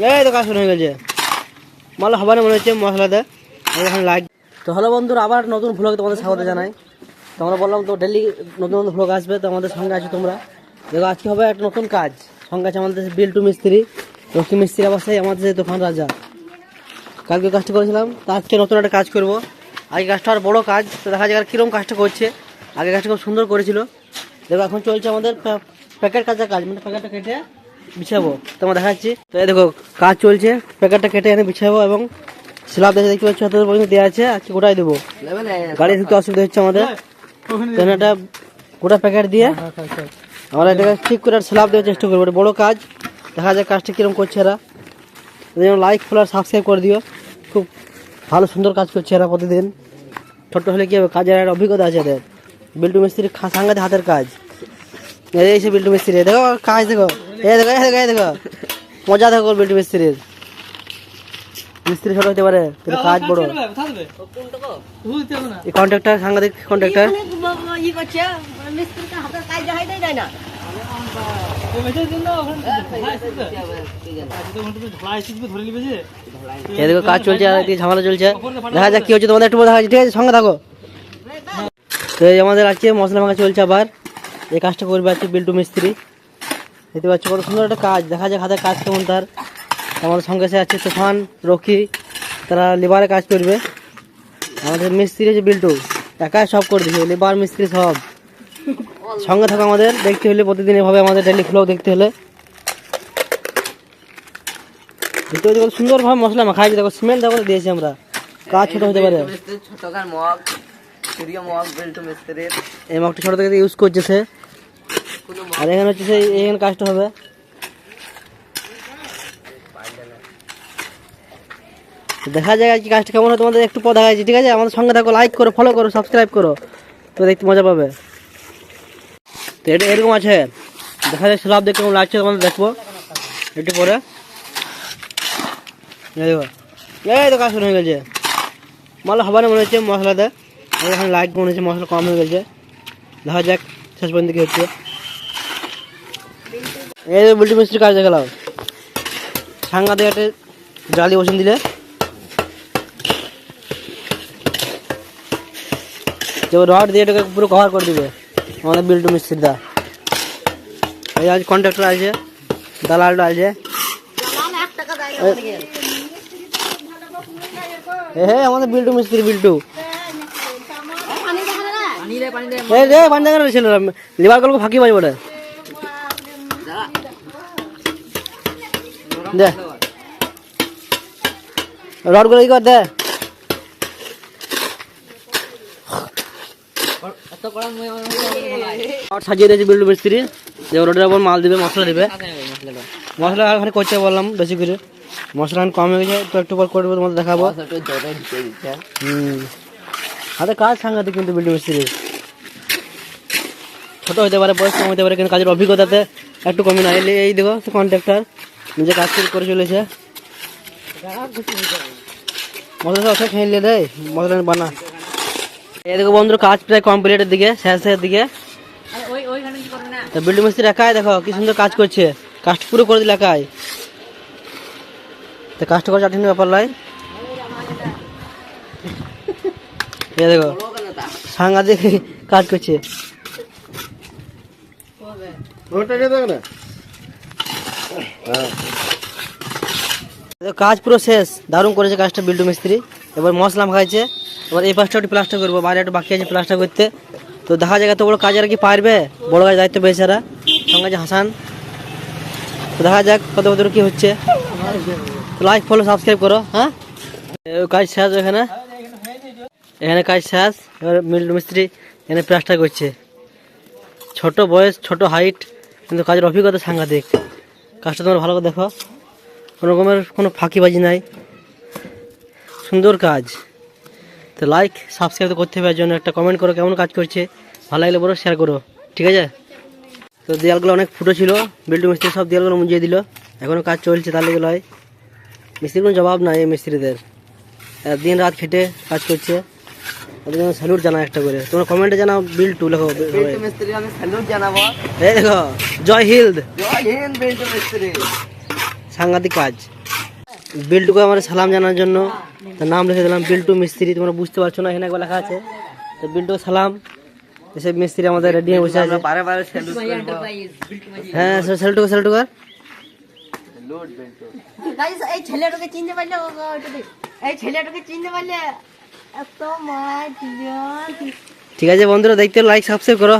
এই তো কাজ শুরু হয়ে গেছে, মাল হবার মনে হচ্ছে মশলাতে এখন লাগ। তো হ্যালো বন্ধুরা, আবার নতুন ভ্লগ তোমাদের স্বাগত জানাই। তোমরা বললাম তো ডেলি নতুন নতুন ভ্লগ আসবে, তো আমাদের সঙ্গে আছো তোমরা। দেখো আজকে হবে একটা নতুন কাজ, সঙ্গে আছে আমাদের বিল্টু মিস্ত্রি, লক্ষ্মী মিস্ত্রি অবস্থায় আমাদের যে দোকান রাজা। কালকে কাজটা করেছিলাম, তার চেয়ে নতুন একটা কাজ করবো। আগে কাজটা আর বড়ো কাজ, তো দেখা যায় কীরকম কাজটা করছে। আগে কাজটা খুব সুন্দর করেছিল। দেখো এখন চলছে আমাদের প্যাকেট কাটার কাজ, মানে প্যাকেটটা কেটে বিছাবো, তোমার দেখাচ্ছি। তো এই দেখো কাজ চলছে, প্যাকেটটা কেটে এনে বিছাবো এবং স্ল্যাব দেখে দেখতে পাচ্ছি হাতের পর্যন্ত দেওয়া আছে, আজকে গোটাই দেবো। গাড়ি ঢুকতে অসুবিধা হচ্ছে আমাদের, একটা গোটা প্যাকেট দিয়ে আমরা এটাকে ঠিক করে স্ল্যাব দেওয়ার চেষ্টা করবো। এটা বড়ো কাজ, দেখা যায় কাজটা কীরকম করছে এরা। লাইক ফলো সাবস্ক্রাইব করে দিও, খুব ভালো সুন্দর কাজ করছে এরা প্রতিদিন। ছোট্ট হলে কী হবে, কাজের একটা অভিজ্ঞতা আছে এদের। বিল্টু মিস্ত্রির সাংঘাতিক হাতের কাজ। এই সে বিল্টু মিস্ত্রি, দেখো কাজ দেখো, এই দেখো এই দেখো এই দেখো, মজা দেখো বিল্টু মিস্ত্রির। মিস্ত্রি ছোট হতে পারে কিন্তু কাজ বড়। এই কন্ট্রাক্টর সাংঘাতিক কন্ট্রাক্টর। এদিকে কাজ চলছে আর এদিকে ঝামেলা চলছে, দেখা যাক কি হচ্ছে, তোমাদের একটু দেখা যাচ্ছে, ঠিক আছে সঙ্গে থাকো। তো এই আমাদের আছে মশলা মাখা চলছে, আবার এই কাজটা করবে আছে বিল্টু মিস্ত্রি। দেখতে পাচ্ছি কত সুন্দর একটা কাজ, দেখা যাক হাতের কাজ কেমন তার। আমাদের সঙ্গে সে আছে তুফান, রকি, তারা লেবারে কাজ করবে। আমাদের মিস্ত্রি হচ্ছে বিল্টু, একাই সব করে দিচ্ছে, লেবার মিস্ত্রি সব। সঙ্গে থাকো আমাদের, দেখতে হলে প্রতিদিন এভাবে আমাদের ডেলি ভ্লগ দেখতে হলে। কত সুন্দরভাবে মশলা মাখা আছে, দেখো সিমেন্ট দেখো দিয়েছি আমরা, কাজ ছোট হতে পারে। এই মগটা ছোট থেকে ইউজ করছে সে, আর এখানে হচ্ছে সেই এখানে কাজটা হবে। দেখা যায় কি কাজটা কেমন হয় তোমাদের একটু পর দেখা যাচ্ছে, ঠিক আছে। আমাদের সঙ্গে থাকো, লাইক করো, ফলো করো, সাবস্ক্রাইব করো, তো দেখতে মজা পাবে। তো এটা এরকম আছে, দেখা যায় স্ল্যাব দেখতে কেমন লাগছে তোমাদের, দেখবো একটু পরে। এই তো কাজ শুরু হয়ে গেছে, মাল হবার মনে হচ্ছে মশলাতে এখন লাইট মনে হচ্ছে মশলা কম হয়ে গেছে। দেখা যাক শেষ পর্যন্ত কি হচ্ছে। এই বিল্টু মিস্ত্রি কাজ দেখালাম, সাংঘাতিক একটা জালি বসিয়ে দিলে যে রড দিয়ে এটাকে পুরো কভার করে দিবে আমাদের বিল্টু মিস্ত্রিটা। এই আজ কন্ট্রাক্টর আছে, দালালটা আছে। হ্যাঁ আমাদের বিল্টু মিস্ত্রি, বিল্টু পানি দেখা ছিল লিভার গুলো ফাঁকি পাই বলে দে রড গুলো কি কর দে। সাজিয়ে দিয়েছি বিল্টু মিস্ত্রি, যে রোডের উপর মাল দিবে, মশলা দিবে। মশলা ওখানে করতে বললাম বেশি করে, মশলা কম হয়ে গেছে, তো একটু পর করবো তোমাদের দেখাবো। হাতে কাজ সাংঘাতিক কিন্তু বিল্টু মিস্ত্রি, ছোট হতে পারে, বয়স কম হতে পারে, কিন্তু কাজের অভিজ্ঞতাতে একটু কমই না। এই দেখো কন্ট্রাক্টর নিজে কাজ করে চলেছে, মশলা সব খেয়ে দেয় মশলা বানা। এই দেখো বন্ধু কাজ প্রায় কমপ্লিটের দিকে, শেষের দিকে। বিল্টু মিস্ত্রি একাই দেখো কি সুন্দর কাজ করছে, কাজটা পুরো করে দিল একাই। তো কাজটা করে চাটিনি ব্যাপার নয়। এই দেখো সাংঘাতিক কাজ করছে, কাজ পুরো শেষ, দারুণ করেছে কাজটা বিল্টু মিস্ত্রি। এবার মশলা মাখাইছে, এবার এই পাশটা একটু প্লাস্টার করবো, বাইরে একটু বাকি আছে প্লাস্টার করতে। তো দেখা যায় এত বড় কাজ আর কি পারবে, বড় কাজ দায়িত্ব পেয়েছে এরা, সঙ্গে আছে হাসান। তো দেখা যাক কত বছর কি হচ্ছে, লাইক ফলো সাবস্ক্রাইব করো। হ্যাঁ কাজ শেষ, এখানে এখানে কাজ শেষ। এবার বিল্টু মিস্ত্রি এখানে প্লাস্টার করছে, ছোট বয়স, ছোট হাইট, কিন্তু কাজের অভিজ্ঞতা সাংঘাতিক। কাজটা তোমরা ভালো করে দেখো, কোনো রকমের কোনো ফাঁকিবাজি নাই, সুন্দর কাজ। তো লাইক সাবস্ক্রাইব তো করতে হবে, এর জন্য একটা কমেন্ট করো কেমন কাজ করছে, ভালো লাগলে বলো, শেয়ার করো, ঠিক আছে। তো দেয়ালগুলো অনেক ফুটো ছিল, বিল্টু মিস্ত্রি সব দেয়ালগুলো মুজিয়ে দিল, এখনও কাজ চলছে, তার লেগে লয়। মিস্ত্রির কোনো জবাব নাই এই মিস্ত্রিদের, দিন রাত খেটে কাজ করছে, ওদের জন্য স্যালুট জানাও একটা করে। তোমরা কমেন্টে জানাও বিল্টু লেখো, বিল্টু মিস্ত্রি আমি স্যালুট জানাবো। এই দেখো জয় হিন্দ, জয় হিন্দ বিল্টু মিস্ত্রি, সাংঘাতিক কাজ। বিল্টুকে আমার সালাম জানার জন্য তার নাম লিখে দিলাম বিল্টু মিস্ত্রি। তোমরা বুঝতে পারছো না, এখানে একবার লেখা আছে। তো বিল্টু সালাম, এসব মিস্ত্রি আমাদের রেডি হয়ে বসে আছে। হ্যাঁ সেলটুকু কর। এই ছেলেটাকে চিনতে পারলে, এই ছেলেটাকে চিনতে পারলে এত মার। ঠিক আছে বন্ধুরা, দেখতে লাইক সাবস্ক্রাইব করো।